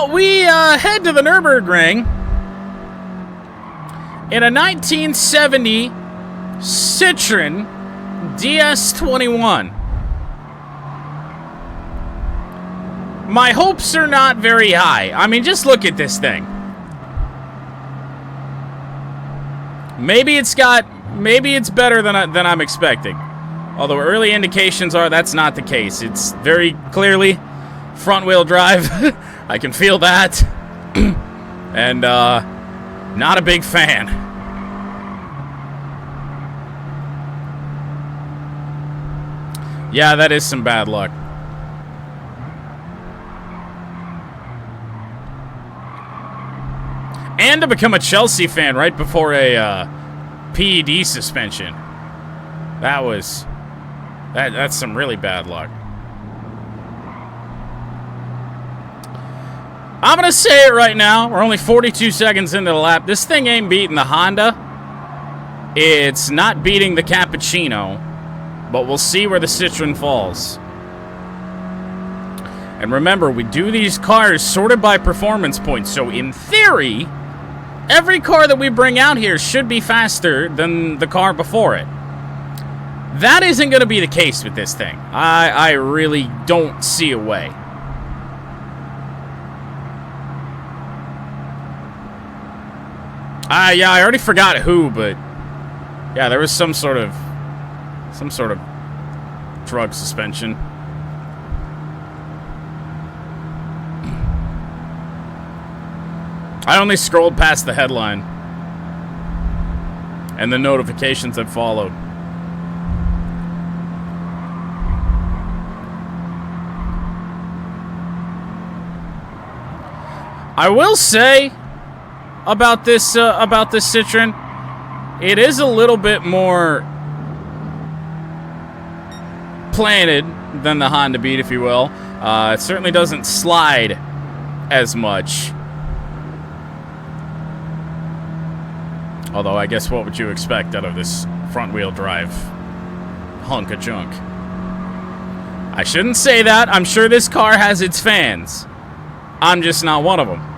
Well, we head to the Nürburgring in a 1970 Citroen DS21. My hopes are not very high. I mean, just look at this thing. Maybe it's better than I'm expecting. Although early indications are that's not the case. It's very clearly front-wheel drive. I can feel that. And, not a big fan. Yeah, that is some bad luck. And to become a Chelsea fan right before a PED suspension. That's some really bad luck. I'm going to say it right now. We're only 42 seconds into the lap. This thing ain't beating the Honda. It's not beating the Cappuccino. But we'll see where the Citroen falls. And remember, we do these cars sorted by performance points. So in theory, every car that we bring out here should be faster than the car before it. That isn't going to be the case with this thing. I really don't see a way. Yeah, I already forgot who, but yeah, there was some sort of drug suspension. I only scrolled past the headline and the notifications that followed. I will say about this Citroen, it is a little bit more planted than the Honda Beat, if you will. It certainly doesn't slide as much. Although, I guess what would you expect out of this front-wheel drive hunk of junk? I shouldn't say that. I'm sure this car has its fans. I'm just not one of them.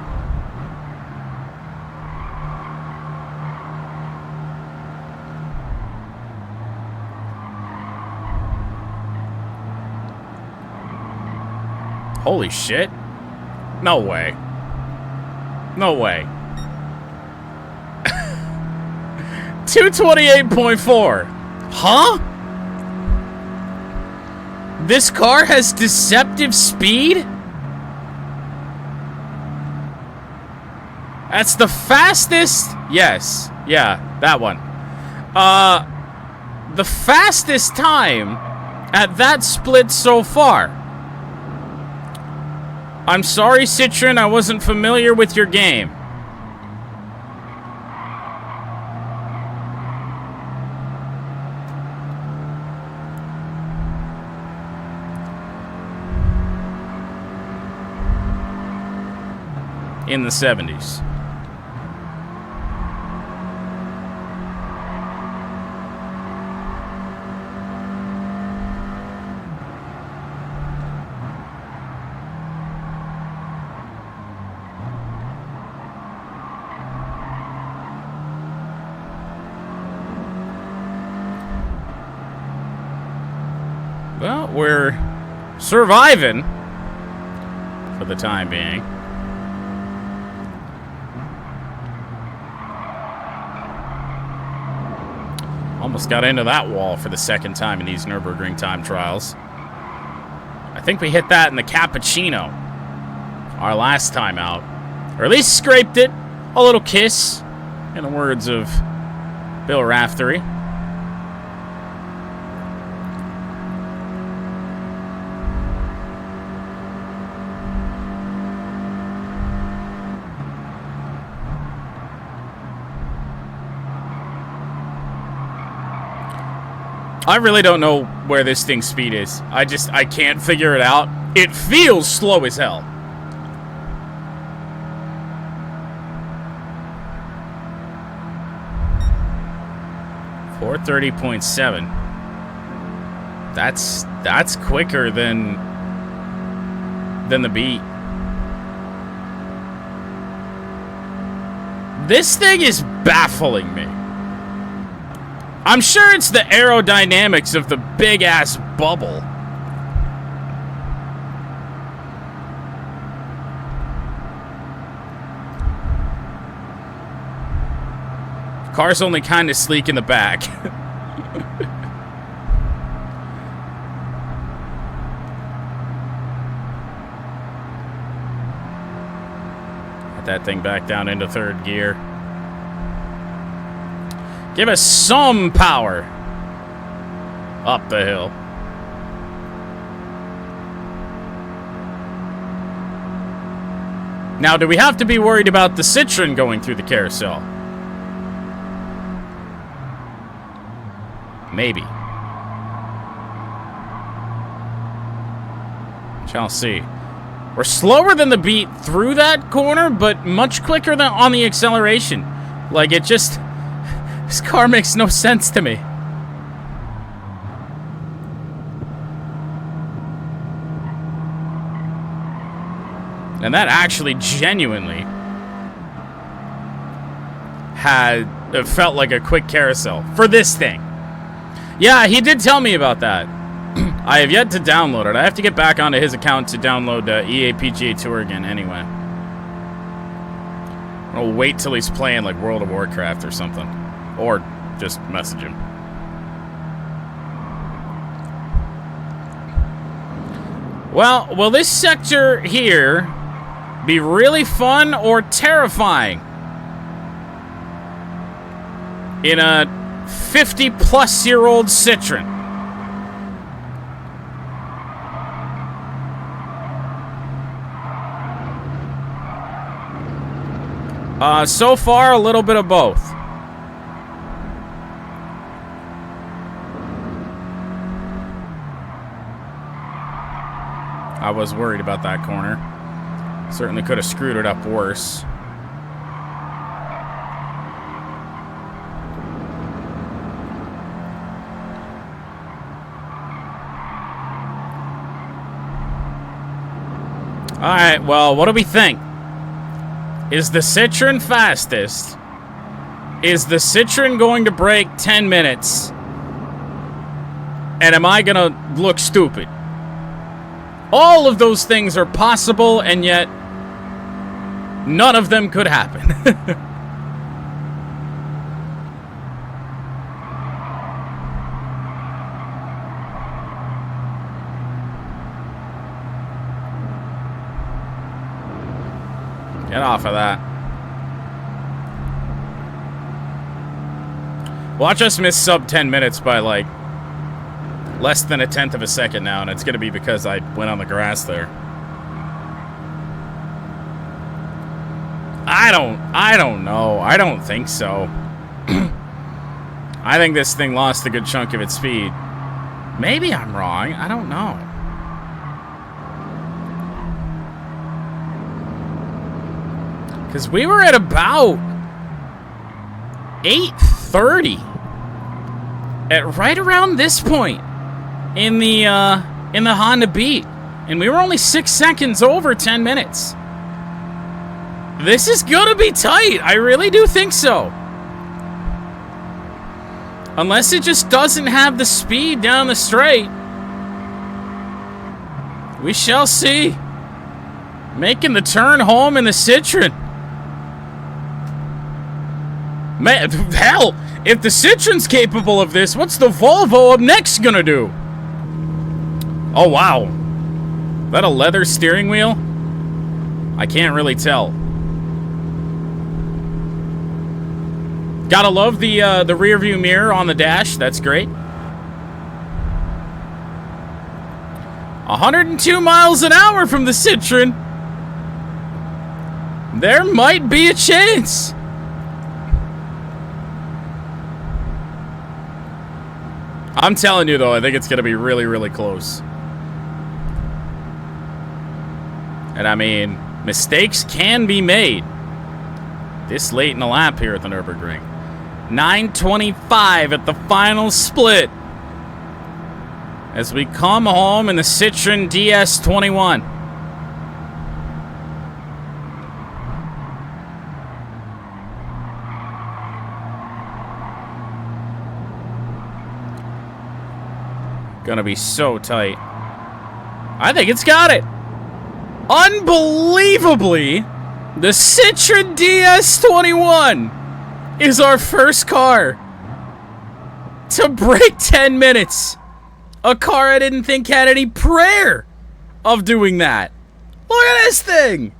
Holy shit. No way. No way. 228.4. Huh? This car has deceptive speed? That's the fastest. Yes. Yeah, that one. The fastest time at that split so far. I'm sorry, Citroen, I wasn't familiar with your game. In the 70s. Well, we're surviving for the time being. Almost got into that wall for the second time in these Nürburgring time trials. I think we hit that in the Cappuccino our last time out. Or at least scraped it. A little kiss, in the words of Bill Raftery. I really don't know where this thing's speed is. I can't figure it out. It feels slow as hell. .430.7. That's quicker than the Beat. This thing is baffling me. I'm sure it's the aerodynamics of the big-ass bubble. Car's only kind of sleek in the back. Get that thing back down into third gear. Give us some power. Up the hill. Now, do we have to be worried about the Citroen going through the carousel? Maybe. Shall see. We're slower than the Beat through that corner, but much quicker than on the acceleration. Like, it just... This car makes no sense to me. And that actually genuinely it felt like a quick carousel for this thing. Yeah, he did tell me about that. I have yet to download it. I have to get back onto his account to download EA PGA Tour again anyway. I'll wait till he's playing like World of Warcraft or something. Or just message him. Well, will this sector here be really fun or terrifying? In a 50-plus-year-old Citroen. So far, a little bit of both. I was worried about that corner. Certainly could have screwed it up worse. Alright, well, what do we think? Is the Citroen fastest? Is the Citroen going to break 10 minutes? And am I gonna look stupid? All of those things are possible, and yet none of them could happen. Get off of that. Watch us miss sub 10 minutes by like less than 1/10 of a second now, and it's going to be because I went on the grass there. I don't know. I don't think so. I think this thing lost a good chunk of its speed. Maybe I'm wrong. I don't know. Because we were at about 8:30 at right around this point in the Honda Beat, and we were only 6 seconds over 10 minutes. This is gonna be tight. I really do think so. Unless it just doesn't have the speed down the straight. We shall see. Making the turn home in the Citroen. Man, hell, if the Citroen's capable of this, what's the Volvo up next gonna do? Oh, wow. Is that a leather steering wheel? I can't really tell. Gotta love the rear view mirror on the dash. That's great. 102 miles an hour from the Citroen. There might be a chance. I'm telling you, though, I think it's going to be really, really close. And, I mean, mistakes can be made this late in the lap here at the Nürburgring. 9:25 at the final split as we come home in the Citroen DS21. Gonna be so tight. I think it's got it. Unbelievably, the Citroen DS21 is our first car to break 10 minutes. A car I didn't think had any prayer of doing that. Look at this thing.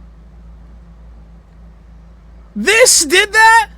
This did that?